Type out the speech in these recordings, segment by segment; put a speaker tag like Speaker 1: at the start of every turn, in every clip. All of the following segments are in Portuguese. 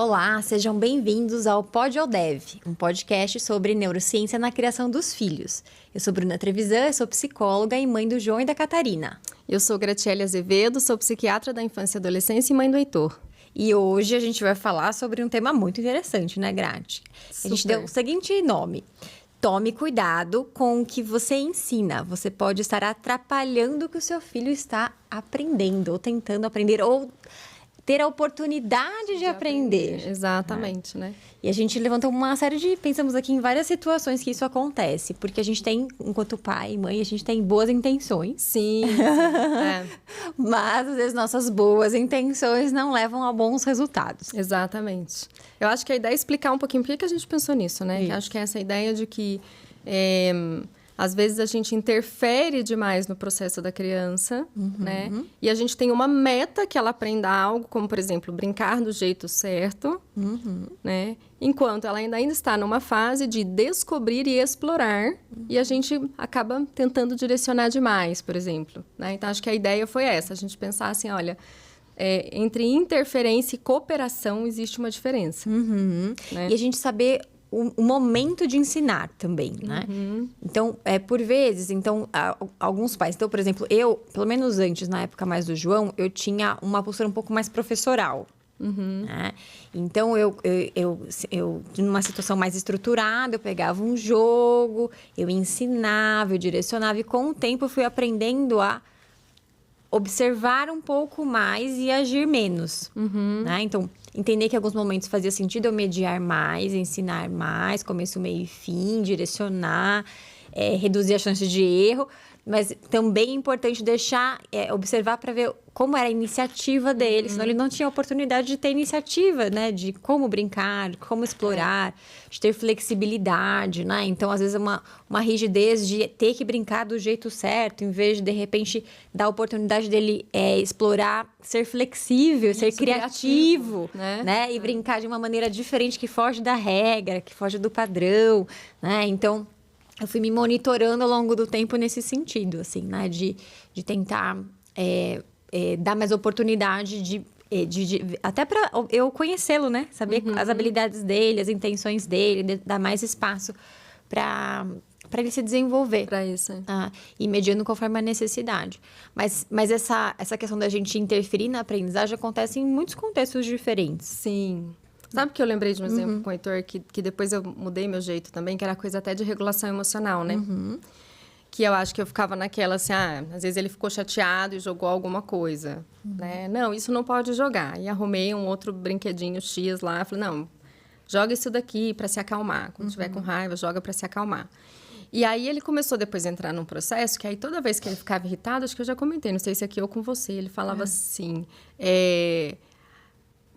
Speaker 1: Olá, sejam bem-vindos ao Pod ou Dev, um podcast sobre neurociência na criação dos filhos. Eu sou Bruna Trevisan, sou psicóloga e mãe do João e da Catarina.
Speaker 2: Eu sou Graciele Azevedo, sou psiquiatra da infância e adolescência e mãe do Heitor.
Speaker 1: E hoje a gente vai falar sobre um tema muito interessante, né, Grati? A gente deu o seguinte nome: tome cuidado com o que você ensina. Você pode estar atrapalhando o que o seu filho está aprendendo, ou tentando aprender, ou ter a oportunidade de aprender.
Speaker 2: Exatamente, né?
Speaker 1: E a gente levantou uma série de... Pensamos aqui em várias situações que isso acontece. Porque a gente tem, enquanto pai e mãe, a gente tem boas intenções.
Speaker 2: Sim.
Speaker 1: Mas, às vezes, nossas boas intenções não levam a bons resultados.
Speaker 2: Exatamente. Eu acho que a ideia é explicar um pouquinho por que a gente pensou nisso, né? Acho que é essa ideia de que... às vezes a gente interfere demais no processo da criança, né? E a gente tem uma meta que ela aprenda algo, como, por exemplo, brincar do jeito certo, né? Enquanto ela ainda está numa fase de descobrir e explorar, e a gente acaba tentando direcionar demais, por exemplo, né? Então, acho que a ideia foi essa, a gente pensar assim, olha... entre interferência e cooperação existe uma diferença. Né?
Speaker 1: E a gente saber o momento de ensinar também, né? Então, por vezes, alguns pais... Então, por exemplo, eu, pelo menos antes, na época mais do João, eu tinha uma postura um pouco mais professoral. Né? Então, eu numa situação mais estruturada, eu pegava um jogo, eu ensinava, eu direcionava. E com o tempo, eu fui aprendendo a observar um pouco mais e agir menos. Né? Então, entender que em alguns momentos fazia sentido eu mediar mais, ensinar mais, começo, meio e fim, direcionar, reduzir a chance de erro. Mas também é importante deixar, observar para ver como era a iniciativa dele. Senão ele não tinha oportunidade de ter iniciativa, né? De como brincar, de como explorar, de ter flexibilidade, né? Então, às vezes, uma rigidez de ter que brincar do jeito certo, em vez de repente, dar a oportunidade dele explorar, ser flexível, ser criativo, né? E brincar de uma maneira diferente, que foge da regra, que foge do padrão, né? Então... eu fui me monitorando ao longo do tempo nesse sentido, assim, né? De tentar dar mais oportunidade até para eu conhecê-lo, né? Saber as habilidades dele, as intenções dele, dar mais espaço para ele se desenvolver.
Speaker 2: Para isso.
Speaker 1: E mediando conforme a necessidade. Mas essa questão da gente interferir na aprendizagem acontece em muitos contextos diferentes.
Speaker 2: Sim. Sabe que eu lembrei de um exemplo com o Heitor, que depois eu mudei meu jeito também, que era coisa até de regulação emocional, né? Que eu acho que eu ficava naquela, assim, às vezes ele ficou chateado e jogou alguma coisa, né? Não, isso não pode jogar. E arrumei um outro brinquedinho X lá, falei, não, joga isso daqui para se acalmar. Quando tiver com raiva, joga para se acalmar. E aí ele começou depois a entrar num processo, que aí toda vez que ele ficava irritado, acho que eu já comentei, não sei se aqui ou com você, ele falava assim...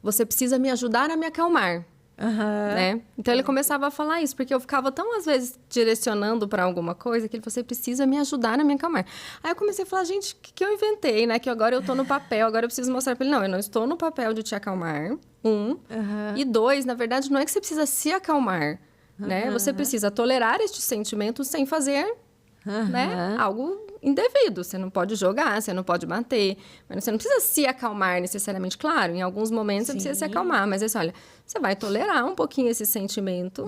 Speaker 2: você precisa me ajudar a me acalmar, né? Então, ele começava a falar isso, porque eu ficava tão, às vezes, direcionando para alguma coisa, que ele falou, você precisa me ajudar a me acalmar. Aí, eu comecei a falar, gente, o que eu inventei, né? Que agora eu tô no papel, agora eu preciso mostrar para ele. Não, eu não estou no papel de te acalmar, e 2, na verdade, não é que você precisa se acalmar, né? Você precisa tolerar este sentimento sem fazer, né? Algo indevido. Você não pode jogar, você não pode bater. Mas você não precisa se acalmar necessariamente. Claro, em alguns momentos você precisa se acalmar. Mas olha, você vai tolerar um pouquinho esse sentimento,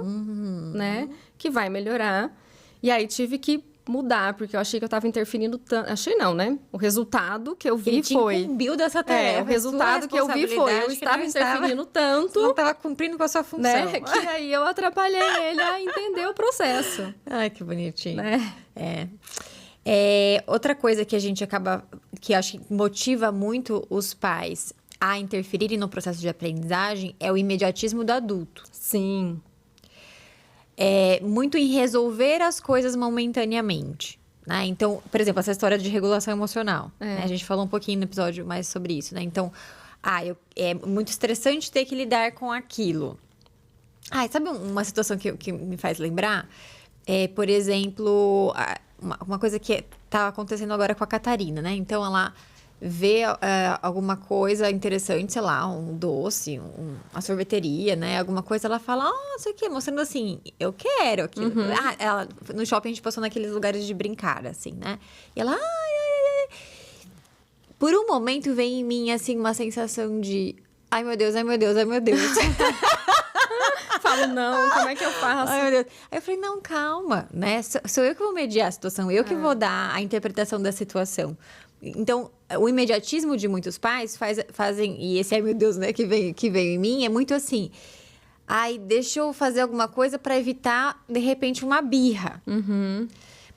Speaker 2: né? Que vai melhorar. E aí, tive que mudar, porque eu achei que eu estava interferindo tanto. Achei não, né? O resultado que eu vi foi...
Speaker 1: Ele te incumbiu dessa tarefa.
Speaker 2: O resultado que eu vi foi... Eu estava interferindo tanto...
Speaker 1: Não estava cumprindo com a sua função.
Speaker 2: Né? Que aí eu atrapalhei ele a entender o processo.
Speaker 1: Ai, que bonitinho.
Speaker 2: Né?
Speaker 1: Outra coisa que a gente acaba... que acho que motiva muito os pais a interferirem no processo de aprendizagem é o imediatismo do adulto.
Speaker 2: Sim.
Speaker 1: Muito em resolver as coisas momentaneamente, né? Então, por exemplo, essa história de regulação emocional. Né? A gente falou um pouquinho no episódio mais sobre isso, né? Então, é muito estressante ter que lidar com aquilo. Sabe uma situação que me faz lembrar? Por exemplo, uma coisa que tá acontecendo agora com a Catarina, né? Então, ela vê alguma coisa interessante, sei lá, um doce, uma sorveteria, né? Alguma coisa, ela fala, isso aqui, mostrando assim, eu quero aquilo. No shopping a gente passou naqueles lugares de brincar, assim, né? E ela, Por um momento vem em mim, assim, uma sensação de... ai meu Deus, ai meu Deus, ai meu Deus.
Speaker 2: Falo, não, como é que eu faço?
Speaker 1: Ai, meu Deus. Aí eu falei, não, calma, né? Sou eu que vou mediar a situação, eu que vou dar a interpretação da situação. Então, o imediatismo de muitos pais fazem, e esse ai meu Deus, né, que veio em mim, é muito assim. Ai, deixa eu fazer alguma coisa para evitar, de repente, uma birra.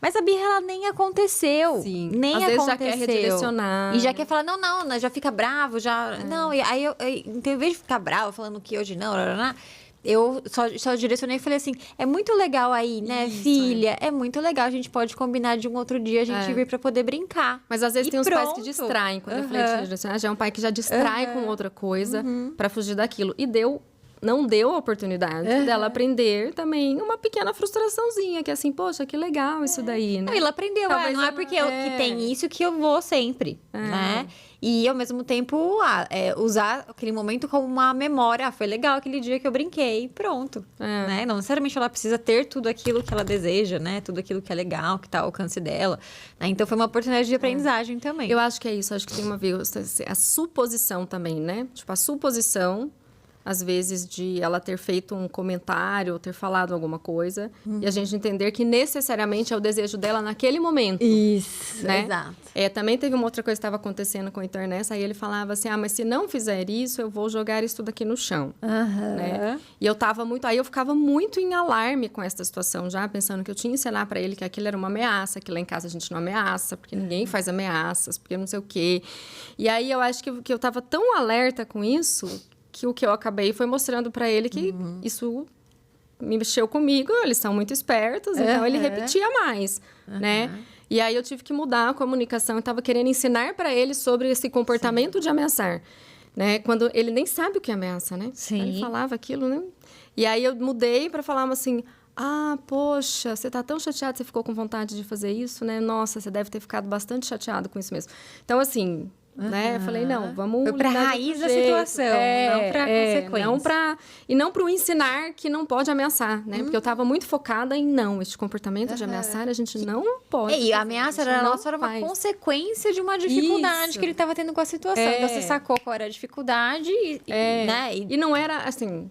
Speaker 1: Mas a birra, ela nem aconteceu.
Speaker 2: Sim.
Speaker 1: Nem
Speaker 2: Às
Speaker 1: aconteceu.
Speaker 2: vezes já quer redirecionar.
Speaker 1: E já quer falar, não, né, já fica bravo, já... Não, e aí, então, em vez de ficar bravo, falando que hoje não, eu só direcionei e falei assim, é muito legal aí, né,
Speaker 2: Isso,
Speaker 1: filha? É muito legal, a gente pode combinar de um outro dia, a gente vir pra poder brincar.
Speaker 2: Mas às vezes
Speaker 1: E
Speaker 2: tem uns pais que
Speaker 1: pronto.
Speaker 2: distraem. Quando eu falei de direcionar, já é um pai que já distrai com outra coisa pra fugir daquilo. E não deu a oportunidade dela aprender também uma pequena frustraçãozinha, que é assim, poxa, que legal isso daí, né?
Speaker 1: Não, ele aprendeu,
Speaker 2: Talvez
Speaker 1: não é
Speaker 2: ela-
Speaker 1: porque que tem isso que eu vou sempre, né? E, ao mesmo tempo, usar aquele momento como uma memória. Foi legal aquele dia que eu brinquei, pronto. Né? Não necessariamente ela precisa ter tudo aquilo que ela deseja, né? Tudo aquilo que é legal, que tá ao alcance dela. Né? Então, foi uma oportunidade de aprendizagem também.
Speaker 2: Eu acho que é isso, acho que tem uma vez a suposição também, né? Tipo, a suposição, às vezes, de ela ter feito um comentário, ou ter falado alguma coisa, e a gente entender que necessariamente é o desejo dela naquele momento.
Speaker 1: Isso,
Speaker 2: Né?
Speaker 1: exato.
Speaker 2: Também teve uma outra coisa que estava acontecendo com o internet, aí ele falava assim, mas se não fizer isso, eu vou jogar isso tudo aqui no chão. Né? E aí eu ficava muito em alarme com essa situação, já pensando que eu tinha que ensinar para ele que aquilo era uma ameaça, que lá em casa a gente não ameaça, porque ninguém faz ameaças, porque não sei o quê. E aí eu acho que eu estava tão alerta com isso, que o que eu acabei foi mostrando para ele que isso me mexeu comigo, eles são muito espertos, então ele repetia mais, né? E aí eu tive que mudar a comunicação, eu estava querendo ensinar para ele sobre esse comportamento de ameaçar, né? Quando ele nem sabe o que é ameaça, né?
Speaker 1: Sim.
Speaker 2: Ele falava aquilo, né? E aí eu mudei para falar assim, poxa, você tá tão chateado, você ficou com vontade de fazer isso, né? Nossa, você deve ter ficado bastante chateado com isso mesmo. Então, assim, né? Eu falei, não, vamos...
Speaker 1: Foi pra
Speaker 2: lidar de
Speaker 1: raiz
Speaker 2: outro
Speaker 1: da
Speaker 2: jeito.
Speaker 1: situação, não pra consequência.
Speaker 2: E não para o ensinar que não pode ameaçar, né? Porque eu estava muito focada em este comportamento de ameaçar, a gente não pode.
Speaker 1: E a ameaça era uma consequência de uma dificuldade que ele estava tendo com a situação. Então, você sacou qual era a dificuldade né?
Speaker 2: E não era, assim...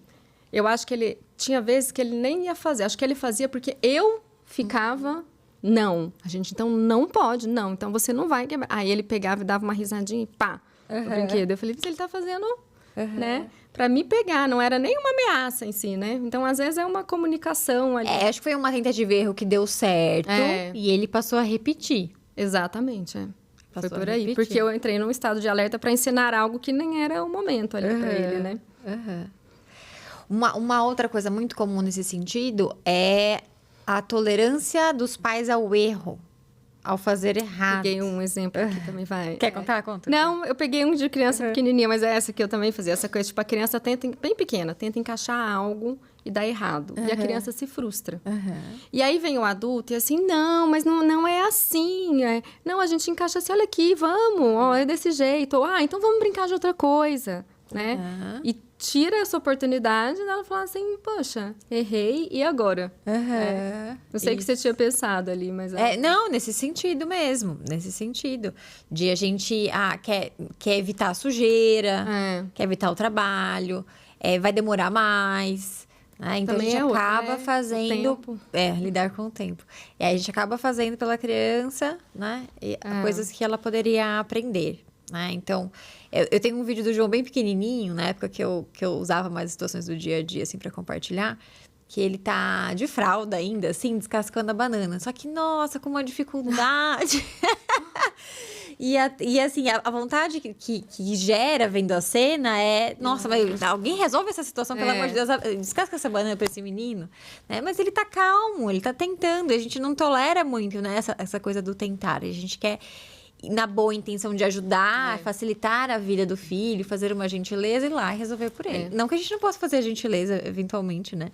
Speaker 2: Eu acho que ele... Tinha vezes que ele nem ia fazer. Acho que ele fazia porque eu ficava... Não, a gente então não pode, não. Então você não vai quebrar. Aí ele pegava e dava uma risadinha e pá, o brinquedo. Eu falei, ele tá fazendo, né? Pra me pegar, não era nem uma ameaça em si, né? Então, às vezes, é uma comunicação ali.
Speaker 1: Acho que foi uma tentativa de erro que deu certo e ele passou a repetir.
Speaker 2: Exatamente,
Speaker 1: Passou
Speaker 2: foi por
Speaker 1: a
Speaker 2: aí.
Speaker 1: repetir.
Speaker 2: Porque eu entrei num estado de alerta para ensinar algo que nem era o momento ali pra ele, né?
Speaker 1: Uma outra coisa muito comum nesse sentido é a tolerância dos pais ao erro, ao fazer errado.
Speaker 2: Peguei um exemplo aqui também, vai.
Speaker 1: Quer contar? Conta.
Speaker 2: Não, eu peguei um de criança pequenininha, mas é essa que eu também fazia. Essa coisa, tipo, a criança bem pequena, tenta encaixar algo e dá errado. E a criança se frustra. E aí vem o adulto e assim, não, mas não é assim. Não, a gente encaixa assim, olha aqui, vamos, é desse jeito. Ou, então vamos brincar de outra coisa, né? E tira essa oportunidade dela falar assim, poxa, errei, e agora? Não sei o que você tinha pensado ali, mas...
Speaker 1: Não, nesse sentido mesmo, nesse sentido. De a gente quer evitar a sujeira, quer evitar o trabalho, vai demorar mais... Então,
Speaker 2: Também
Speaker 1: a gente acaba
Speaker 2: outro,
Speaker 1: fazendo... lidar com o tempo. E aí, a gente acaba fazendo pela criança, né? Coisas que ela poderia aprender, né? Então... Eu tenho um vídeo do João bem pequenininho, na época que eu usava mais situações do dia a dia, assim, pra compartilhar, que ele tá de fralda ainda, assim, descascando a banana. Só que, nossa, com uma dificuldade. E assim, a vontade que gera vendo a cena é... Nossa, mas alguém resolve essa situação, pelo amor de Deus. Descasca essa banana pra esse menino. Né? Mas ele tá calmo, ele tá tentando. A gente não tolera muito, né, essa coisa do tentar. A gente quer... na boa intenção de ajudar, facilitar a vida do filho, fazer uma gentileza, ir lá e resolver por ele. Não que a gente não possa fazer a gentileza, eventualmente, né?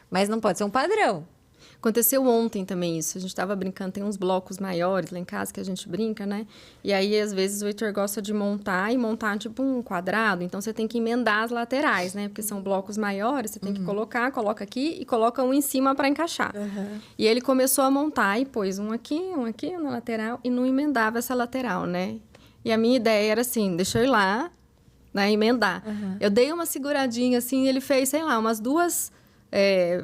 Speaker 1: Mas não pode ser um padrão.
Speaker 2: Aconteceu ontem também isso. A gente estava brincando, tem uns blocos maiores lá em casa que a gente brinca, né? E aí, às vezes, o Heitor gosta de montar tipo um quadrado. Então, você tem que emendar as laterais, né? Porque são blocos maiores, você tem que coloca aqui e coloca um em cima para encaixar. E ele começou a montar e pôs um aqui na lateral e não emendava essa lateral, né? E a minha ideia era assim, deixa eu ir lá, né? Emendar. Eu dei uma seguradinha, assim, ele fez, sei lá, umas 2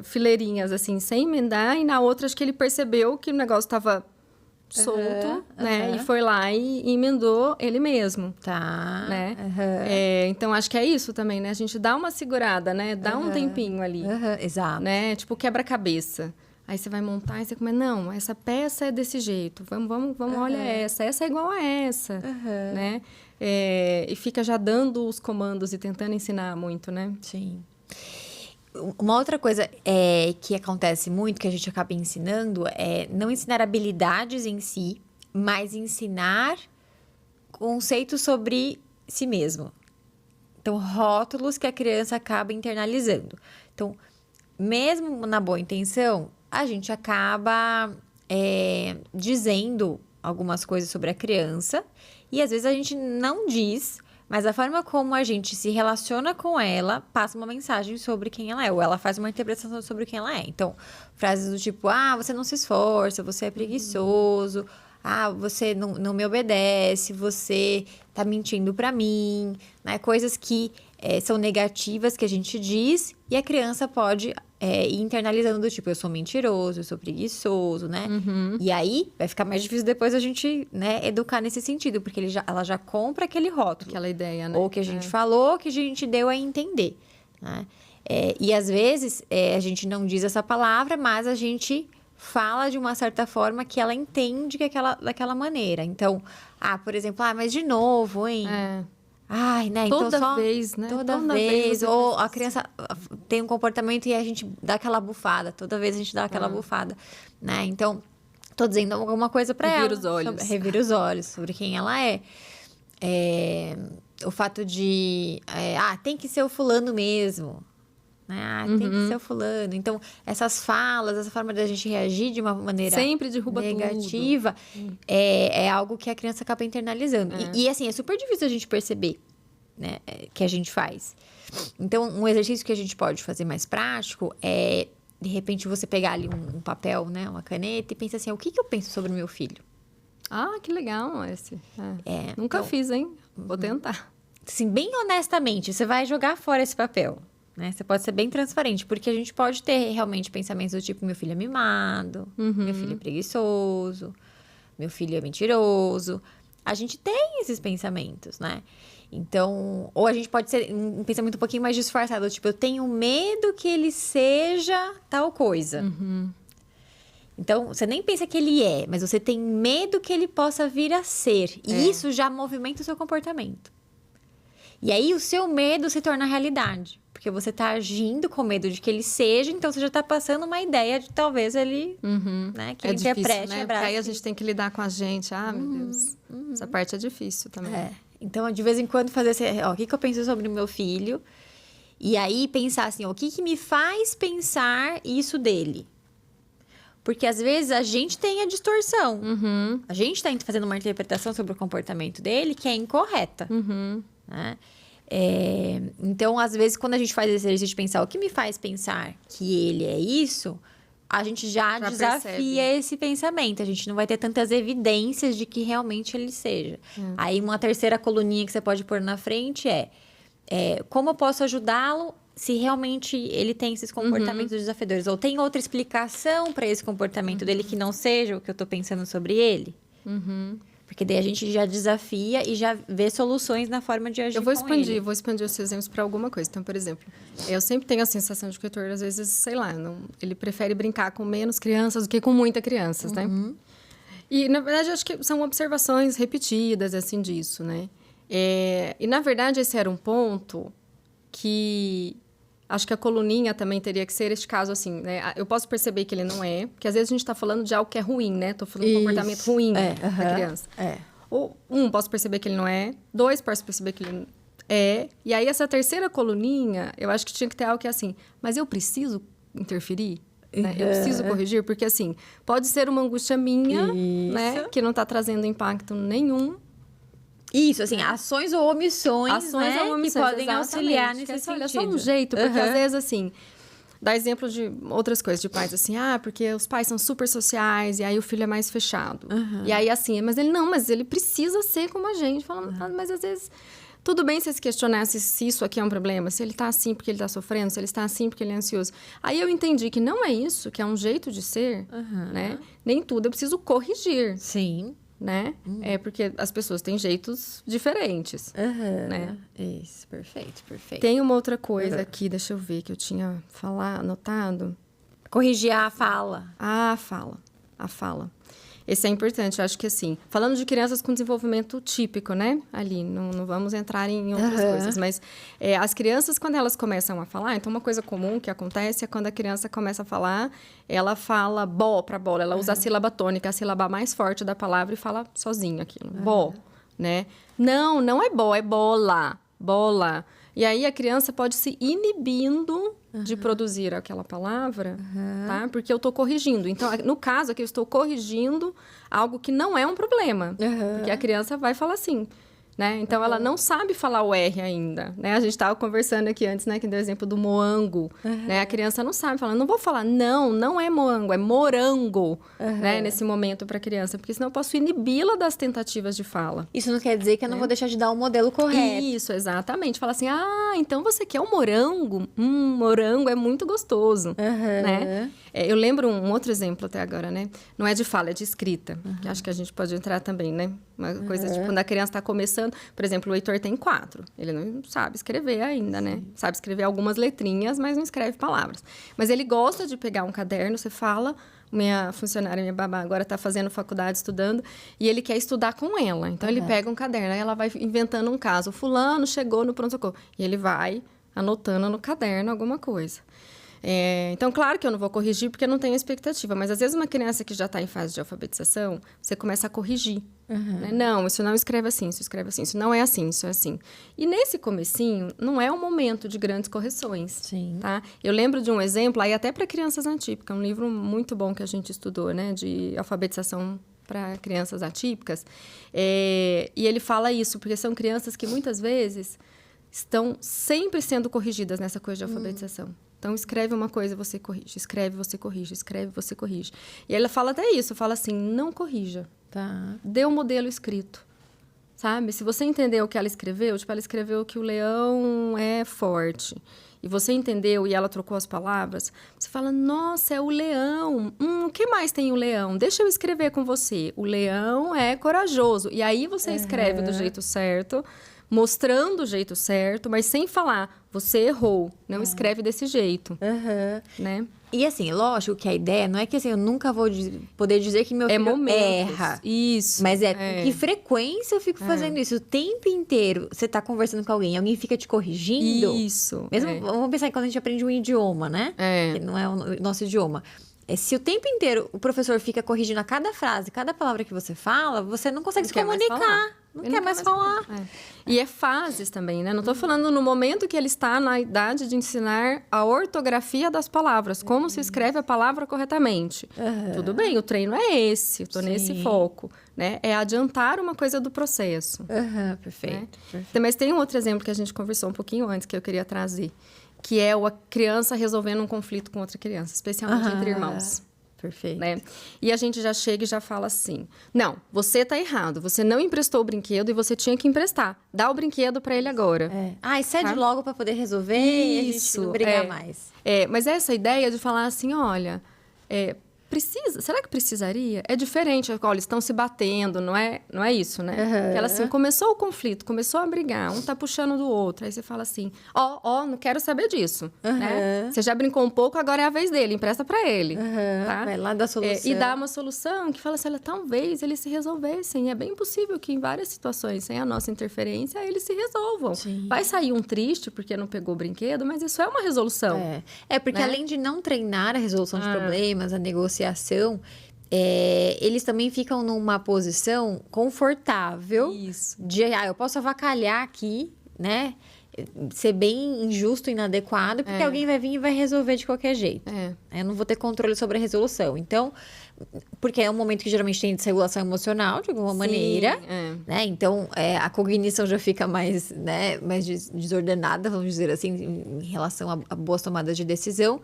Speaker 2: fileirinhas, assim, sem emendar. E na outra, acho que ele percebeu que o negócio estava solto, né? E foi lá e emendou ele mesmo.
Speaker 1: Tá.
Speaker 2: Né? Então, acho que é isso também, né? A gente dá uma segurada, né? Dá um tempinho ali.
Speaker 1: Exato.
Speaker 2: Né? Tipo, quebra-cabeça. Aí você vai montar e você começa, não, essa peça é desse jeito. Vamos olha essa é igual a essa, né? E fica já dando os comandos e tentando ensinar muito, né?
Speaker 1: Sim. Uma outra coisa que acontece muito, que a gente acaba ensinando, é não ensinar habilidades em si, mas ensinar conceitos sobre si mesmo. Então, rótulos que a criança acaba internalizando. Então, mesmo na boa intenção, a gente acaba dizendo algumas coisas sobre a criança e às vezes a gente não diz, mas a forma como a gente se relaciona com ela passa uma mensagem sobre quem ela é, ou ela faz uma interpretação sobre quem ela é. Então, frases do tipo, você não se esforça, você é preguiçoso, você não me obedece, você tá mentindo pra mim, né? Coisas que são negativas que a gente diz e a criança pode ir internalizando do tipo, eu sou mentiroso, eu sou preguiçoso, né? E aí, vai ficar mais difícil depois a gente, né, educar nesse sentido, porque ela já compra aquele rótulo.
Speaker 2: Aquela ideia, né?
Speaker 1: Ou que a gente falou, que a gente deu a entender, né? E às vezes, a gente não diz essa palavra, mas a gente fala de uma certa forma que ela entende daquela maneira. Então, por exemplo, mas de novo, hein? Ai, né?
Speaker 2: Toda
Speaker 1: então,
Speaker 2: vez, né?
Speaker 1: Toda vez. Ou a criança tem um comportamento e a gente dá aquela bufada. Toda vez a gente dá aquela bufada, né? Então, tô dizendo alguma coisa pra ela. Revira os olhos sobre quem ela é. O fato de... tem que ser o fulano mesmo. Né? Tem que ser o fulano. Então, essas falas, essa forma da gente reagir de uma maneira
Speaker 2: sempre derruba
Speaker 1: negativa, é algo que a criança acaba internalizando. E assim, é super difícil a gente perceber, né, que a gente faz. Então, um exercício que a gente pode fazer mais prático é, de repente, você pegar ali um papel, né, uma caneta e pensar assim, o que eu penso sobre o meu filho?
Speaker 2: Que legal esse. Nunca
Speaker 1: então,
Speaker 2: fiz, hein? Vou tentar.
Speaker 1: Assim, bem honestamente, você vai jogar fora esse papel. Né? Você pode ser bem transparente, porque a gente pode ter realmente pensamentos do tipo, meu filho é mimado, meu filho é preguiçoso, meu filho é mentiroso. A gente tem esses pensamentos, né? Então, ou a gente pode ser um pensamento um pouquinho mais disfarçado, tipo, eu tenho medo que ele seja tal coisa. Então, você nem pensa que ele é, mas você tem medo que ele possa vir a ser. E isso já movimenta o seu comportamento. E aí, o seu medo se torna realidade. Porque você tá agindo com medo de que ele seja, então você já tá passando uma ideia de talvez ele, né, que ele interprete.
Speaker 2: Né? Porque aí a gente tem que lidar com a gente. Meu Deus. Essa parte é difícil também.
Speaker 1: Então, de vez em quando, fazer assim, o que eu penso sobre o meu filho? E aí, pensar assim, o que me faz pensar isso dele? Porque, às vezes, a gente tem a distorção. A gente tá fazendo uma interpretação sobre o comportamento dele que é incorreta. Né? Então, às vezes, quando a gente faz esse exercício de pensar o que me faz pensar que ele é isso, a gente já desafia percebe esse pensamento. A gente não vai ter tantas evidências de que realmente ele seja. Aí, uma terceira coluninha que você pode pôr na frente é como eu posso ajudá-lo se realmente ele tem esses comportamentos desafiadores? Ou tem outra explicação para esse comportamento dele que não seja o que eu estou pensando sobre ele? Porque daí a gente já desafia e já vê soluções na forma de agir.
Speaker 2: Eu vou expandir esses exemplos para alguma coisa. Então, por exemplo, eu sempre tenho a sensação de que o Heitor, às vezes, sei lá, ele prefere brincar com menos crianças do que com muitas crianças, né? E, na verdade, acho que são observações repetidas, assim, disso, né? E, na verdade, esse era um ponto que... Acho que a coluninha também teria que ser este caso, assim, né? Eu posso perceber que ele não é, porque às vezes a gente está falando de algo que é ruim, né? Estou falando de um comportamento ruim da criança. Ou, posso perceber que ele não é. 2, posso perceber que ele é. E aí, essa terceira coluninha, eu acho que tinha que ter algo que é assim, mas eu preciso interferir? Né? Eu preciso corrigir? Porque, assim, pode ser uma angústia minha, né? Que não está trazendo impacto nenhum.
Speaker 1: Isso, assim, ações ou omissões, né, que podem auxiliar nesse sentido.
Speaker 2: Olha, só um jeito, porque às vezes, assim, dá exemplo de outras coisas, de pais assim, porque os pais são super sociais, e aí o filho é mais fechado. E aí, assim, mas ele precisa ser como a gente. Fala, mas às vezes, Tudo bem se se questionasse se isso aqui é um problema, se ele tá assim porque ele tá sofrendo, se ele está assim porque ele é ansioso. Aí eu entendi que não é isso, que é um jeito de ser, né? Nem tudo eu preciso corrigir.
Speaker 1: Sim.
Speaker 2: Né? É porque as pessoas têm jeitos diferentes, né?
Speaker 1: Isso, perfeito.
Speaker 2: Tem uma outra coisa aqui, deixa eu ver, que eu tinha anotado.
Speaker 1: Corrigir a fala.
Speaker 2: A fala. Esse é importante, eu acho que assim, falando de crianças com desenvolvimento típico, né? Ali, não vamos entrar em outras coisas, mas as crianças, quando elas começam a falar, então uma coisa comum que acontece é quando a criança começa a falar, ela fala bó pra bola, ela usa a sílaba tônica, a sílaba mais forte da palavra e fala sozinho aquilo, bó, né? Não é bó, é bola. E aí a criança pode se inibindo de produzir aquela palavra, tá? Porque eu estou corrigindo. Então, no caso aqui, eu estou corrigindo algo que não é um problema. Porque a criança vai falar assim, né? Então, ela não sabe falar o R ainda, né? A gente estava conversando aqui antes, né? Que deu o exemplo do moango, né? A criança não sabe falar. Não vou falar, não é moango, é morango, né? Nesse momento para a criança. Porque senão eu posso inibi-la das tentativas de fala.
Speaker 1: Isso não quer dizer que eu não vou deixar de dar o modelo correto.
Speaker 2: Isso, exatamente. Fala assim, então você quer um morango? Morango é muito gostoso, né? Eu lembro um outro exemplo até agora, né? Não é de fala, é de escrita. Que acho que a gente pode entrar também, né? Uma coisa de quando a criança está começando. Por exemplo, o Heitor tem 4. Ele não sabe escrever ainda, né? Sabe escrever algumas letrinhas, mas não escreve palavras. Mas ele gosta de pegar um caderno, você fala... Minha funcionária, minha babá, agora está fazendo faculdade, estudando, e ele quer estudar com ela. Então, ele pega um caderno, aí ela vai inventando um caso. Fulano chegou no pronto-socorro. E ele vai anotando no caderno alguma coisa. Então, claro que eu não vou corrigir, porque eu não tenho expectativa. Mas, às vezes, uma criança que já está em fase de alfabetização, você começa a corrigir. Né? Não, isso não escreve assim, isso escreve assim. Isso não é assim, isso é assim. E, nesse comecinho, não é um momento de grandes correções.
Speaker 1: Sim.
Speaker 2: Tá? Eu lembro de um exemplo, aí até para crianças atípicas, um livro muito bom que a gente estudou, né? De alfabetização para crianças atípicas. E ele fala isso, porque são crianças que, muitas vezes, estão sempre sendo corrigidas nessa coisa de alfabetização. Então, escreve uma coisa, você corrige. Escreve, você corrige. Escreve, você corrige. E ela fala até isso. Fala assim, não corrija.
Speaker 1: Tá.
Speaker 2: Dê o modelo escrito. Sabe? Se você entendeu o que ela escreveu, tipo, ela escreveu que o leão é forte. E você entendeu e ela trocou as palavras, você fala, nossa, é o leão. O que mais tem o leão? Deixa eu escrever com você. O leão é corajoso. E aí você escreve do jeito certo, mostrando o jeito certo, mas sem falar, você errou, não escreve desse jeito, né?
Speaker 1: E assim, lógico que a ideia não é que assim, eu nunca vou poder dizer que meu filho erra.
Speaker 2: Isso.
Speaker 1: Mas com que frequência eu fico fazendo isso? O tempo inteiro você tá conversando com alguém fica te corrigindo.
Speaker 2: Isso.
Speaker 1: Mesmo, vamos pensar em quando a gente aprende um idioma, né? Que não é o nosso idioma. Se o tempo inteiro o professor fica corrigindo a cada frase, cada palavra que você fala, você não consegue se comunicar. Não quer mais falar.
Speaker 2: E é fases também, né? Não estou falando no momento que ele está na idade de ensinar a ortografia das palavras, como se escreve a palavra corretamente. Tudo bem, o treino é esse, estou nesse foco, né? É adiantar uma coisa do processo.
Speaker 1: Perfeito.
Speaker 2: Mas tem um outro exemplo que a gente conversou um pouquinho antes, que eu queria trazer, que é a criança resolvendo um conflito com outra criança, especialmente entre irmãos.
Speaker 1: Perfeito.
Speaker 2: Né? E a gente já chega e já fala assim, não, você tá errado, você não emprestou o brinquedo e você tinha que emprestar. Dá o brinquedo para ele agora.
Speaker 1: E cede logo para poder resolver e a gente não brigar mais.
Speaker 2: Mas essa ideia de falar assim, olha, será que precisaria? É diferente, olha, estão se batendo, não é isso, né? Porque ela assim, começou o conflito, começou a brigar, um tá puxando do outro, aí você fala assim, não quero saber disso, né? Você já brincou um pouco, agora é a vez dele, empresta pra ele, tá?
Speaker 1: Vai lá dar solução.
Speaker 2: E dá uma solução que fala assim, olha, talvez eles se resolvessem, é bem possível que em várias situações, sem a nossa interferência, eles se resolvam.
Speaker 1: Sim.
Speaker 2: Vai sair um triste porque não pegou o brinquedo, mas isso é uma resolução.
Speaker 1: Porque além de não treinar a resolução de problemas, a negociação, eles também ficam numa posição confortável de, eu posso avacalhar aqui, né? Ser bem injusto, inadequado, porque alguém vai vir e vai resolver de qualquer jeito. Eu não vou ter controle sobre a resolução. Então, porque é um momento que geralmente tem desregulação emocional, de alguma maneira, né? Então, a cognição já fica mais, né, mais desordenada, vamos dizer assim, em relação a boas tomadas de decisão.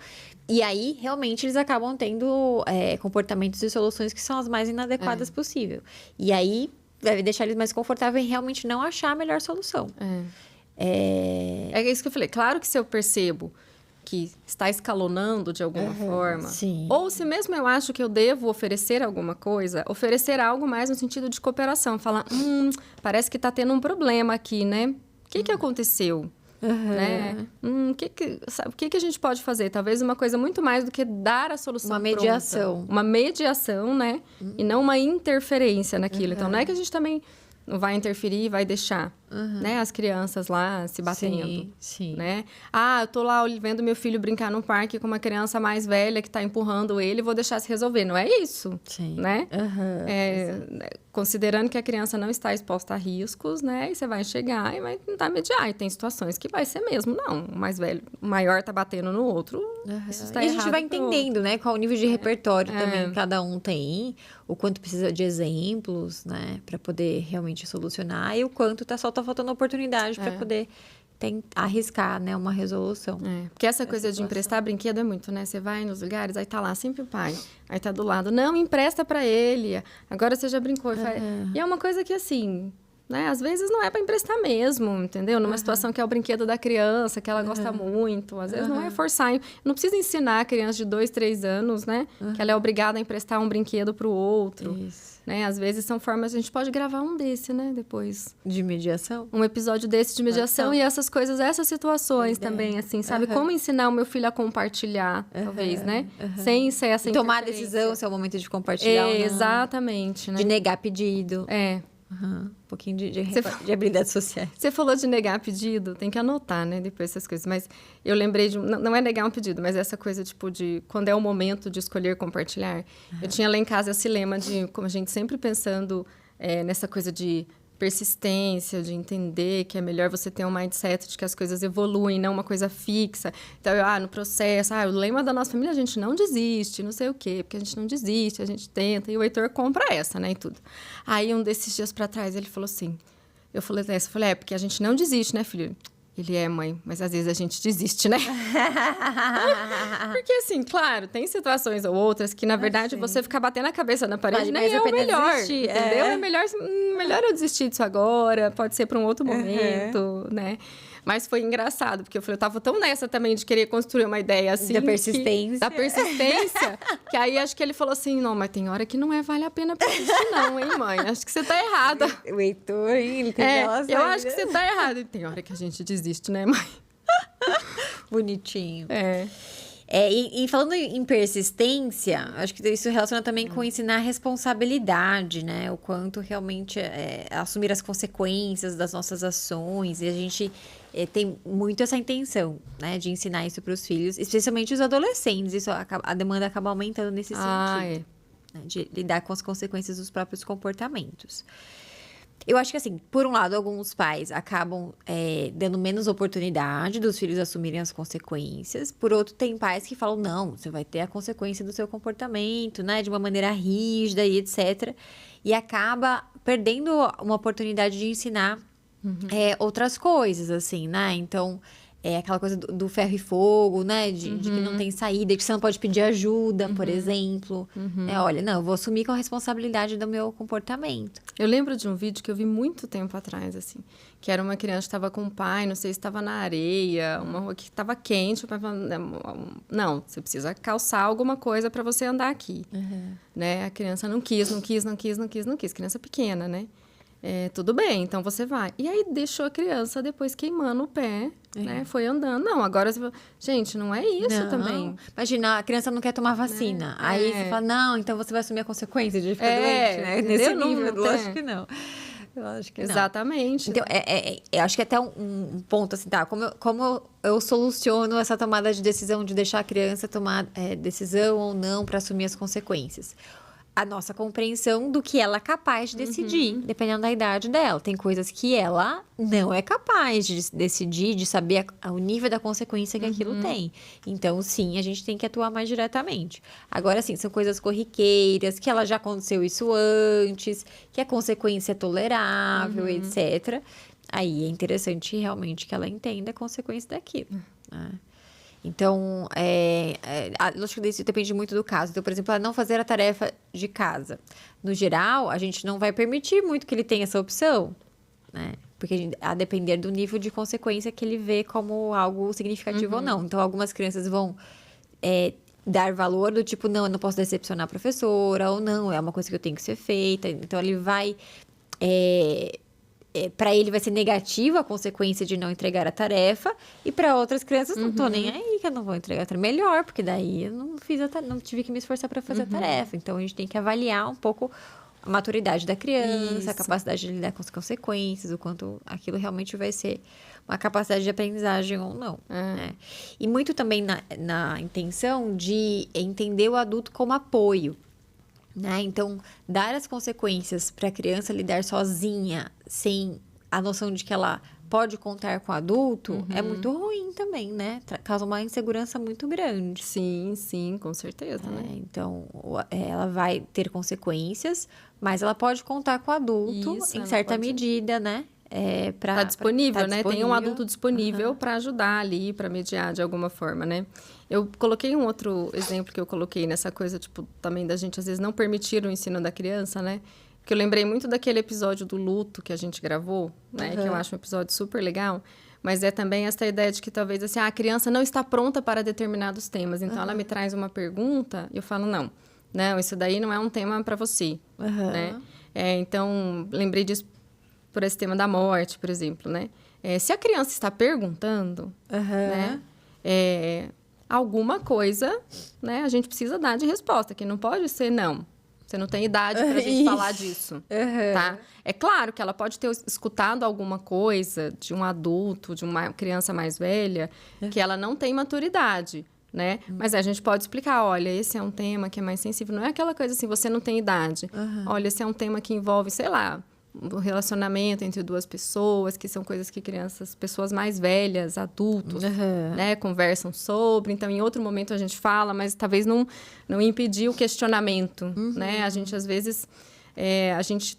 Speaker 1: E aí, realmente, eles acabam tendo comportamentos e soluções que são as mais inadequadas possível. E aí, vai deixar eles mais confortáveis em realmente não achar a melhor solução.
Speaker 2: É isso que eu falei. Claro que se eu percebo que está escalonando de alguma forma,
Speaker 1: sim.
Speaker 2: ou se mesmo eu acho que eu devo oferecer alguma coisa, oferecer algo mais no sentido de cooperação. Falar, parece que está tendo um problema aqui, né? O que aconteceu? Né? O que a gente pode fazer? Talvez uma coisa muito mais do que dar a solução
Speaker 1: Uma mediação.
Speaker 2: pronta. Uma mediação, né? E não uma interferência naquilo. Então, não é que a gente também não vai interferir e vai deixar, né? As crianças lá se batendo,
Speaker 1: sim.
Speaker 2: né? Eu tô lá vendo meu filho brincar no parque com uma criança mais velha que tá empurrando ele, vou deixar se resolver. Não é isso, né? Considerando que a criança não está exposta a riscos, né? E você vai chegar e vai tentar mediar. E tem situações que vai ser mesmo. Não, o mais velho, o maior tá batendo no outro, isso está
Speaker 1: e
Speaker 2: errado.
Speaker 1: a gente vai entendendo, né? Qual o nível de repertório também cada um tem, o quanto precisa de exemplos, né? Para poder realmente solucionar e o quanto só tá faltando oportunidade para poder arriscar, né? Uma resolução.
Speaker 2: Porque essa coisa de emprestar brinquedo é muito, né? Você vai nos lugares, aí tá lá sempre o pai, aí tá do lado, não, empresta para ele, agora você já brincou. E é uma coisa que, assim, né? Às vezes não é para emprestar mesmo, entendeu? Numa situação que é o brinquedo da criança, que ela gosta muito. Às vezes não é forçar. Não precisa ensinar a criança de 2, 3 anos, né? Que ela é obrigada a emprestar um brinquedo pro outro.
Speaker 1: Isso.
Speaker 2: Né? Às vezes são formas... A gente pode gravar um desse, né? Depois.
Speaker 1: De mediação?
Speaker 2: Um episódio desse de mediação e essas coisas, essas situações também, assim, sabe? Como ensinar o meu filho a compartilhar, talvez, né? Sem ser essa
Speaker 1: e tomar a decisão se é o momento de compartilhar ou não.
Speaker 2: Exatamente, né?
Speaker 1: De negar pedido. Um pouquinho de habilidades sociais.
Speaker 2: Você falou de negar pedido, tem que anotar, né? Depois essas coisas. Mas eu lembrei de... Não é negar um pedido, mas essa coisa, tipo, de... Quando é o momento de escolher compartilhar. Eu tinha lá em casa esse lema de... Como a gente sempre pensando nessa coisa de persistência, de entender que é melhor você ter um mindset de que as coisas evoluem, não uma coisa fixa. Então, no processo, o lema da nossa família, a gente não desiste, não sei o quê, porque a gente não desiste, a gente tenta, e o Heitor compra essa, né, e tudo. Aí, um desses dias pra trás, ele falou assim, eu falei, porque a gente não desiste, né, filho? Ele mãe, mas às vezes a gente desiste, né? Porque, assim, claro, tem situações ou outras que, na verdade, você ficar batendo a cabeça na parede nem é o melhor, desistir, entendeu? É melhor eu desistir disso agora, pode ser para um outro momento, né? Mas foi engraçado, porque eu tava tão nessa também de querer construir uma ideia assim.
Speaker 1: Da persistência.
Speaker 2: Da persistência. Que aí acho que ele falou assim: não, mas tem hora que não vale a pena persistir, não, hein, mãe? Acho que você tá errada.
Speaker 1: O Heitor, ele tem
Speaker 2: eu acho que você tá errada. E tem hora que a gente desiste, né, mãe?
Speaker 1: Bonitinho. E falando em persistência, acho que isso relaciona também com ensinar responsabilidade, né? O quanto realmente assumir as consequências das nossas ações. E a gente tem muito essa intenção, né? De ensinar isso para os filhos, especialmente os adolescentes. A demanda acaba aumentando nesse sentido. Né? De lidar com as consequências dos próprios comportamentos. Eu acho que, assim, por um lado, alguns pais acabam dando menos oportunidade dos filhos assumirem as consequências. Por outro, tem pais que falam, não, você vai ter a consequência do seu comportamento, né? De uma maneira rígida e etc. E acaba perdendo uma oportunidade de ensinar outras coisas, assim, né? Então, aquela coisa do ferro e fogo, né? De que não tem saída, que você não pode pedir ajuda, por exemplo. Olha, não, eu vou assumir com a responsabilidade do meu comportamento.
Speaker 2: Eu lembro de um vídeo que eu vi muito tempo atrás, assim, que era uma criança que estava com o pai, não sei se estava na areia, uma rua que estava quente, o pai falando, não, você precisa calçar alguma coisa para você andar aqui. Né? A criança não quis, criança pequena, né? Tudo bem, então você vai. E aí deixou a criança depois queimando o pé, né? Foi andando. Não, agora você fala, gente, não é isso também.
Speaker 1: Imagina, a criança não quer tomar vacina. Aí você fala, não, então você vai assumir a consequência de ficar doente, né? Nesse nível, lógico que não. Eu acho que não.
Speaker 2: Exatamente.
Speaker 1: Então, eu acho que até um ponto assim, tá? Como eu soluciono essa tomada de decisão de deixar a criança tomar decisão ou não para assumir as consequências? A nossa compreensão do que ela é capaz de decidir, dependendo da idade dela. Tem coisas que ela não é capaz de decidir, de saber o nível da consequência que aquilo tem. Então, sim, a gente tem que atuar mais diretamente. Agora, sim, são coisas corriqueiras, que ela já aconteceu isso antes, que a consequência é tolerável, etc. Aí é interessante realmente que ela entenda a consequência daquilo, né? Então, lógico que isso depende muito do caso. Então, por exemplo, não fazer a tarefa de casa. No geral, a gente não vai permitir muito que ele tenha essa opção, né? Porque a depender do nível de consequência que ele vê como algo significativo ou não. Então, algumas crianças vão dar valor do tipo, não, eu não posso decepcionar a professora, ou não, é uma coisa que eu tenho que ser feita. Então, ele vai... para ele vai ser negativa a consequência de não entregar a tarefa, e para outras crianças não tô nem aí que eu não vou entregar a tarefa. Melhor, porque daí eu não fiz não tive que me esforçar para fazer a tarefa. Então a gente tem que avaliar um pouco a maturidade da criança, a capacidade de lidar com as consequências, o quanto aquilo realmente vai ser uma capacidade de aprendizagem ou não. Né? E muito também na intenção de entender o adulto como apoio. Né? Então, dar as consequências para a criança lidar sozinha, sem a noção de que ela pode contar com o adulto, é muito ruim também, né? Causa uma insegurança muito grande.
Speaker 2: Sim, sim, com certeza, né?
Speaker 1: Então, ela vai ter consequências, mas ela pode contar com o adulto em certa medida, né?
Speaker 2: Tá disponível, né? Tem um adulto disponível para ajudar ali, para mediar de alguma forma, né? Eu coloquei um outro exemplo que eu coloquei nessa coisa, tipo, também da gente, às vezes, não permitir o ensino da criança, né? Porque eu lembrei muito daquele episódio do luto que a gente gravou, né? Que eu acho um episódio super legal. Mas é também essa ideia de que talvez, assim, a criança não está pronta para determinados temas. Então, ela me traz uma pergunta e eu falo, não, isso daí não é um tema para você, né? Então, lembrei disso por esse tema da morte, por exemplo, né? Se a criança está perguntando, né? Alguma coisa, né? A gente precisa dar de resposta, que não pode ser não. Você não tem idade pra gente falar disso, tá? É claro que ela pode ter escutado alguma coisa de um adulto, de uma criança mais velha, que ela não tem maturidade, né? Mas a gente pode explicar, olha, esse é um tema que é mais sensível. Não é aquela coisa assim, você não tem idade. Olha, esse é um tema que envolve, sei lá, o relacionamento entre duas pessoas, que são coisas que pessoas mais velhas, adultos, né, conversam sobre. Então, em outro momento a gente fala, mas talvez não impedir o questionamento, né? A gente, às vezes, a gente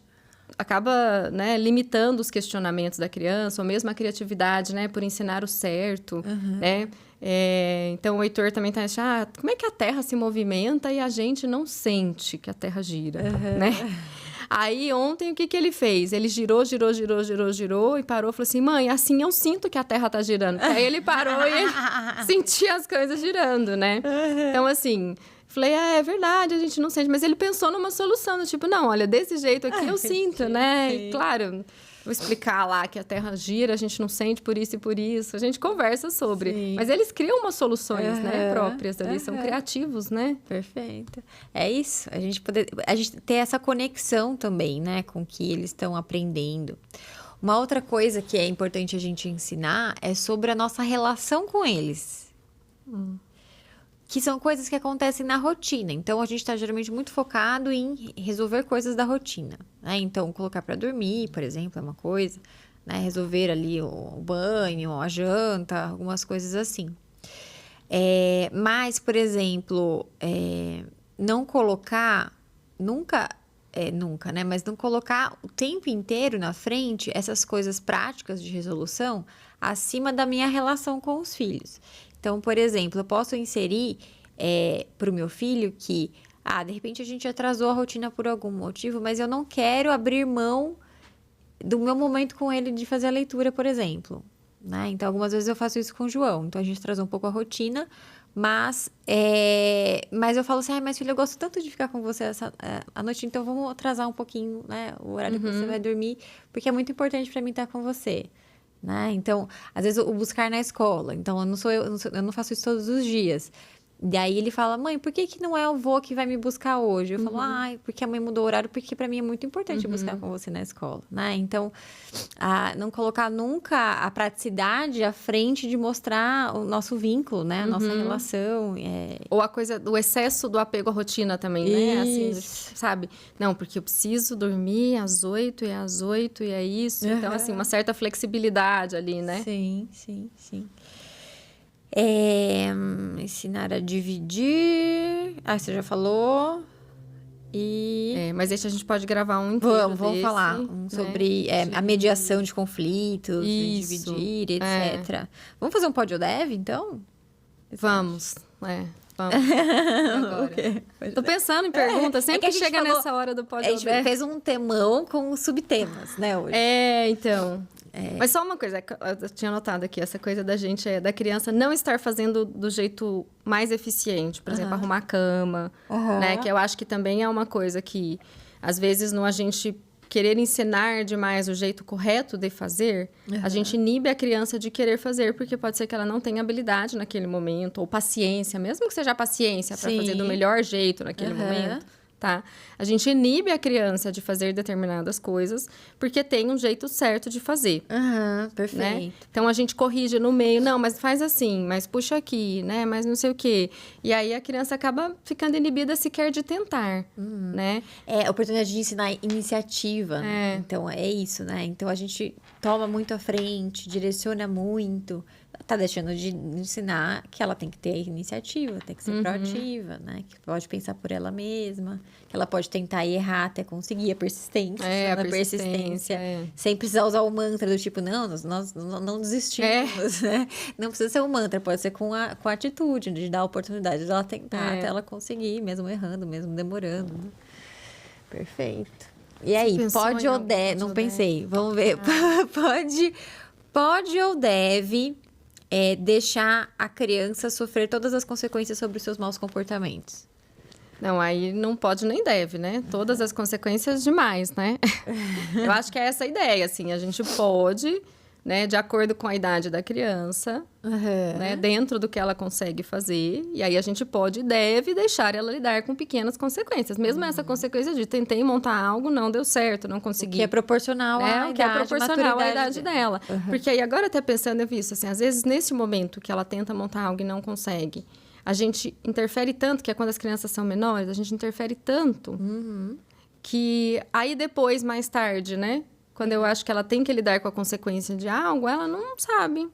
Speaker 2: acaba, né, limitando os questionamentos da criança, ou mesmo a criatividade, né, por ensinar o certo, né? Então, o Heitor também está achando, como é que a Terra se movimenta e a gente não sente que a Terra gira, né? Aí, ontem, o que ele fez? Ele girou e parou e falou assim, mãe, assim eu sinto que a Terra tá girando. Aí ele parou e ele sentia as coisas girando, né? Então, assim, falei, é verdade, a gente não sente. Mas ele pensou numa solução, do tipo, não, olha, desse jeito aqui eu sinto, né? E, claro, vou explicar lá que a Terra gira, a gente não sente por isso e por isso. A gente conversa sobre. Sim. Mas eles criam umas soluções, né, próprias ali, são criativos, né?
Speaker 1: Perfeito. É isso, a gente ter essa conexão também, né, com o que eles estão aprendendo. Uma outra coisa que é importante a gente ensinar é sobre a nossa relação com eles. Que são coisas que acontecem na rotina. Então, a gente está geralmente muito focado em resolver coisas da rotina. Né? Então, colocar para dormir, por exemplo, é uma coisa. Né? Resolver ali o banho, a janta, algumas coisas assim. Mas, por exemplo, não colocar... Nunca, né? Mas não colocar o tempo inteiro na frente essas coisas práticas de resolução acima da minha relação com os filhos. Então, por exemplo, eu posso inserir para o meu filho que, de repente a gente atrasou a rotina por algum motivo, mas eu não quero abrir mão do meu momento com ele de fazer a leitura, por exemplo. Né? Então, algumas vezes eu faço isso com o João. Então, a gente atrasou um pouco a rotina, mas eu falo assim, mas filho, eu gosto tanto de ficar com você a noite, então vamos atrasar um pouquinho, né, o horário que você vai dormir, porque é muito importante para mim estar com você. Né? Então, às vezes, o buscar na escola. Então, eu não faço isso todos os dias. Daí ele fala, mãe, por que não é o vô que vai me buscar hoje? Eu falo, porque a mãe mudou o horário, porque para mim é muito importante buscar com você na escola, né? Então, não colocar nunca a praticidade à frente de mostrar o nosso vínculo, né? A nossa relação.
Speaker 2: Ou a coisa do excesso do apego à rotina também, né? Assim, sabe? Não, porque eu preciso dormir às 8, e às 8 e é isso. Então, assim, uma certa flexibilidade ali, né?
Speaker 1: Sim. Ensinar a dividir. Você já falou.
Speaker 2: Mas esse a gente pode gravar um inteiro.
Speaker 1: Vamos falar sobre a mediação de conflitos, dividir, etc. Vamos fazer um Pod ou Dev, então?
Speaker 2: Vamos. Agora.
Speaker 1: Okay.
Speaker 2: Tô pensando em perguntas, sempre que chega nessa hora do Pode
Speaker 1: ou Deve. A gente fez um temão com subtemas, né, hoje.
Speaker 2: Então. Mas só uma coisa, eu tinha notado aqui, essa coisa da gente, da criança não estar fazendo do jeito mais eficiente. Por exemplo, arrumar a cama, né? Que eu acho que também é uma coisa que, às vezes, a gente querer ensinar demais o jeito correto de fazer, a gente inibe a criança de querer fazer, porque pode ser que ela não tenha habilidade naquele momento, ou paciência, mesmo que seja paciência para fazer do melhor jeito naquele momento, tá? A gente inibe a criança de fazer determinadas coisas, porque tem um jeito certo de fazer.
Speaker 1: Perfeito.
Speaker 2: Né? Então, a gente corrige no meio, não, mas faz assim, mas puxa aqui, né? Mas não sei o quê. E aí, a criança acaba ficando inibida sequer de tentar, né?
Speaker 1: É, a oportunidade de ensinar iniciativa, né? Então, é isso, né? Então, a gente toma muito à frente, direciona muito, tá deixando de ensinar que ela tem que ter iniciativa, tem que ser proativa, né? Que pode pensar por ela mesma, que ela pode tentar e errar até conseguir a persistência.
Speaker 2: A persistência.
Speaker 1: Sem precisar usar o mantra do tipo, não, nós não desistimos, né? Não precisa ser um mantra, pode ser com a atitude, de dar a oportunidade de ela tentar até ela conseguir, mesmo errando, mesmo demorando. Né? Perfeito. E aí, pode ou deve? Não pensei. Vamos ver. Pode ou deve deixar a criança sofrer todas as consequências sobre os seus maus comportamentos?
Speaker 2: Não, aí não pode nem deve, né? Todas as consequências demais, né? Eu acho que é essa a ideia, assim. A gente pode, né, de acordo com a idade da criança, né, dentro do que ela consegue fazer. E aí a gente pode e deve deixar ela lidar com pequenas consequências. Mesmo essa consequência de tentei montar algo, não deu certo, não consegui.
Speaker 1: Que é proporcional à idade,
Speaker 2: que é proporcional à idade dela. Porque aí agora até pensando, eu vi isso, assim, às vezes nesse momento que ela tenta montar algo e não consegue, a gente interfere tanto, que é quando as crianças são menores, a gente interfere tanto que aí depois, mais tarde, né? Quando eu acho que ela tem que lidar com a consequência de algo, ela não sabe,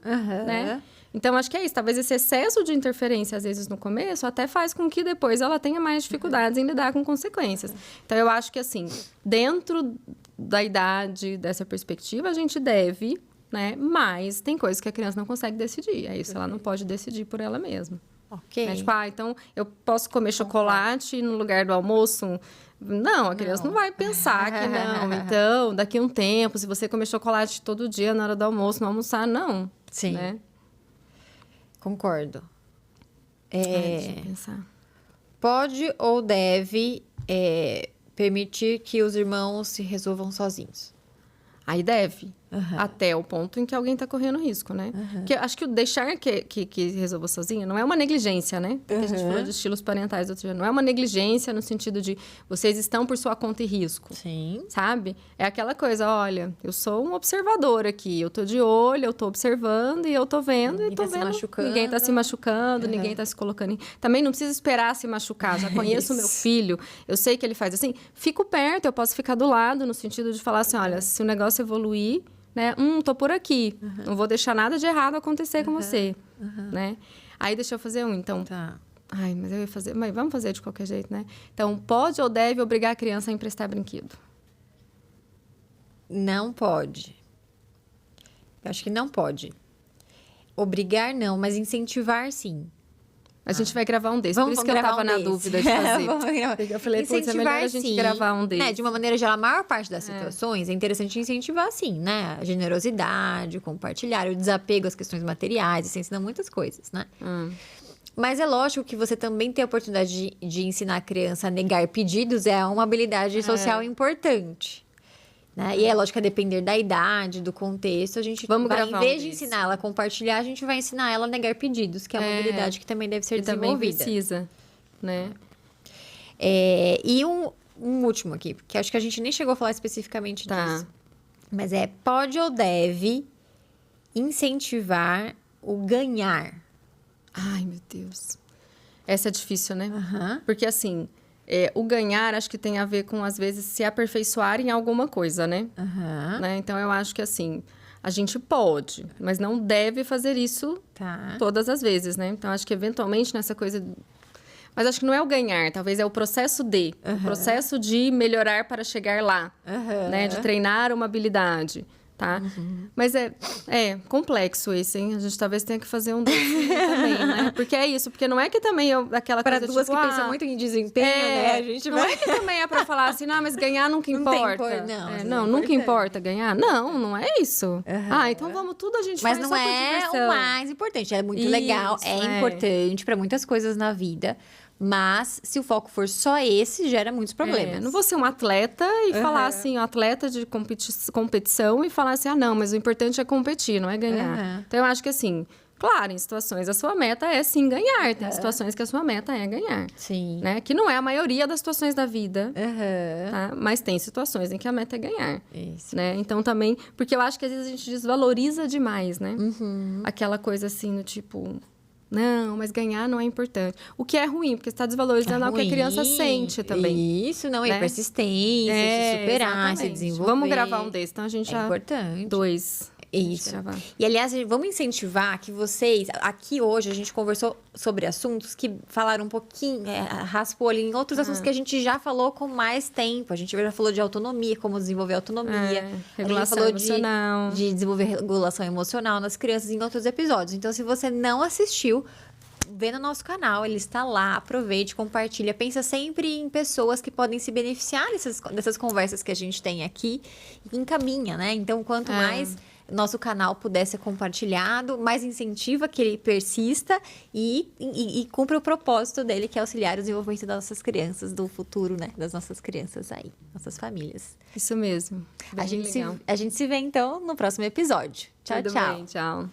Speaker 2: né? Então, acho que é isso. Talvez esse excesso de interferência, às vezes, no começo, até faz com que depois ela tenha mais dificuldades em lidar com consequências. Então, eu acho que, assim, dentro da idade, dessa perspectiva, a gente deve, né? Mas tem coisas que a criança não consegue decidir. É isso, ela não pode decidir por ela mesma.
Speaker 1: Ok.
Speaker 2: Né? Tipo, então, eu posso comer chocolate no lugar do almoço? Não, a criança não vai pensar que não. Então, daqui a um tempo, se você comer chocolate todo dia na hora do almoço, não almoçar, não.
Speaker 1: Sim.
Speaker 2: Né?
Speaker 1: Concordo.
Speaker 2: Deixa eu pensar.
Speaker 1: Pode ou deve permitir que os irmãos se resolvam sozinhos?
Speaker 2: Aí deve. Até o ponto em que alguém está correndo risco, né? Porque acho que o deixar que resolva sozinho não é uma negligência, né? Porque a gente falou de estilos parentais outro dia. Não é uma negligência no sentido de vocês estão por sua conta e risco.
Speaker 1: Sim.
Speaker 2: Sabe? É aquela coisa, olha, eu sou um observador aqui. Eu tô de olho, eu tô observando e eu tô vendo e tô vendo. Ninguém tá se machucando, ninguém tá se colocando em... Também não precisa esperar se machucar. Já conheço o meu filho, eu sei que ele faz assim. Fico perto, eu posso ficar do lado, no sentido de falar assim, olha, se o negócio evoluir... né? Tô por aqui. Não vou deixar nada de errado acontecer com você, né? Aí, deixa eu fazer então.
Speaker 1: Tá.
Speaker 2: Ai, mas eu ia fazer... Mas vamos fazer de qualquer jeito, né? Então, pode ou deve obrigar a criança a emprestar brinquedo?
Speaker 1: Não pode. Eu acho que não pode. Obrigar, não. Mas incentivar, sim.
Speaker 2: A gente vai gravar um desses. Por isso que eu tava na dúvida de fazer. Eu falei, putz, é melhor a gente gravar um desses.
Speaker 1: Né? De uma maneira geral, a maior parte das situações é interessante incentivar, sim, né? A generosidade, o compartilhar, o desapego às questões materiais. Isso ensina muitas coisas, né? Mas é lógico que você também tem a oportunidade de ensinar a criança a negar pedidos. É uma habilidade social importante. Né? E é lógico que a depender da idade, do contexto, a gente vai, em vez de ensinar ela a compartilhar, a gente vai ensinar ela a negar pedidos, que é uma habilidade que também deve ser desenvolvida.
Speaker 2: Também precisa, né?
Speaker 1: E um último aqui, porque acho que a gente nem chegou a falar especificamente disso. Mas pode ou deve incentivar o ganhar?
Speaker 2: Ai, meu Deus. Essa é difícil, né? Porque, assim... o ganhar, acho que tem a ver com, às vezes, se aperfeiçoar em alguma coisa, né? Né? Então, eu acho que, assim, a gente pode, mas não deve fazer isso todas as vezes, né? Então, acho que, eventualmente, nessa coisa... Mas acho que não é o ganhar, talvez é o processo o processo de melhorar para chegar lá, né? De treinar uma habilidade, tá? Mas é complexo isso, hein? A gente talvez tenha que fazer um desse também, né? Porque é isso, porque não é que também aquela
Speaker 1: Para
Speaker 2: coisa,
Speaker 1: duas
Speaker 2: tipo,
Speaker 1: que pensam muito em desempenho, né? A gente
Speaker 2: não é que também é pra falar assim, não, mas ganhar nunca importa. Não, nunca importa ganhar. Não é isso. Então vamos tudo a gente
Speaker 1: mas
Speaker 2: faz
Speaker 1: não
Speaker 2: só por
Speaker 1: é
Speaker 2: diversão.
Speaker 1: o mais importante. É muito legal, importante para muitas coisas na vida. Mas, se o foco for só esse, gera muitos problemas.
Speaker 2: Não vou ser um atleta e falar assim, um atleta de competição e falar assim, não, mas o importante é competir, não é ganhar. Então, eu acho que assim, claro, em situações a sua meta é sim ganhar. Tem situações que a sua meta é ganhar.
Speaker 1: Sim.
Speaker 2: Né? Que não é a maioria das situações da vida, tá? Mas tem situações em que a meta é ganhar.
Speaker 1: Isso.
Speaker 2: Né? Então, também... Porque eu acho que às vezes a gente desvaloriza demais, né? Aquela coisa assim, no tipo... Não, mas ganhar não é importante. O que é ruim, porque você está desvalorizando algo que a criança sente também.
Speaker 1: Isso, não é persistência, se superar, se desenvolver.
Speaker 2: Vamos gravar um desse, então a gente já...
Speaker 1: importante.
Speaker 2: 2.
Speaker 1: Isso. E, aliás, vamos incentivar que vocês... Aqui hoje a gente conversou sobre assuntos que falaram um pouquinho, raspou ali em outros assuntos que a gente já falou com mais tempo. A gente já falou de autonomia, como desenvolver autonomia.
Speaker 2: Regulação emocional.
Speaker 1: De desenvolver regulação emocional nas crianças em outros episódios. Então, se você não assistiu, vê no nosso canal, ele está lá, aproveite, compartilha. Pensa sempre em pessoas que podem se beneficiar dessas conversas que a gente tem aqui e encaminha, né? Então, quanto mais nosso canal puder ser compartilhado, mais incentiva que ele persista e cumpra o propósito dele, que é auxiliar o desenvolvimento das nossas crianças, do futuro, né? Das nossas crianças aí, nossas famílias.
Speaker 2: Isso mesmo.
Speaker 1: A gente se vê, então, no próximo episódio. Tchau,
Speaker 2: Tudo
Speaker 1: tchau.
Speaker 2: bem, tchau.